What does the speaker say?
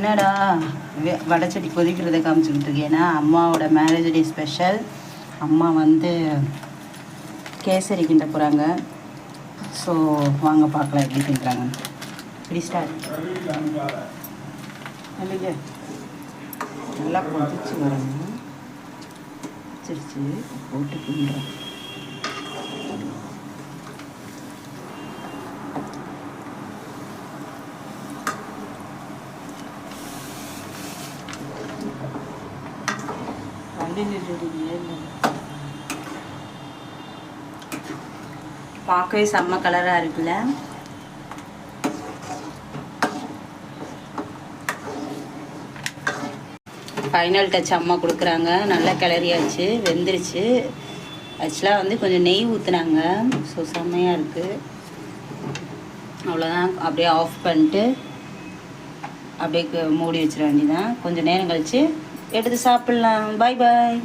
என்னடா வடைச்சட்டி கொதிக்கிறத காமிச்சுக்கிட்டு இருக்கேன்னா அம்மாவோட மேரேஜ் டே ஸ்பெஷல். அம்மா வந்து கேசரி கிண்ட போகிறாங்க. ஸோ வாங்க பார்க்கலாம் எப்படி கிண்டுறாங்க. இப்படி ஸ்டார்ட் இல்லைங்க, நல்லா கொதிச்சு வரணும். வச்சிருச்சு போட்டு கிண்டுறோம். பார்க்கவே செம்ம கலராக இருக்குல்ல. ஃபைனல் டச் அம்மா கொடுக்குறாங்க. நல்லா கிளறியாச்சு, வெந்துருச்சு. ஆக்சுவலாக வந்து கொஞ்சம் நெய் ஊற்றுனாங்க. ஸோ செம்மையாக இருக்குது. அவ்வளோதான், அப்படியே ஆஃப் பண்ணிட்டு அப்படியே மூடி வச்சிட வேண்டியதான். கொஞ்சம் நேரம் கழித்து எடுத்து சாப்பிட்லாம். பாய் பாய்.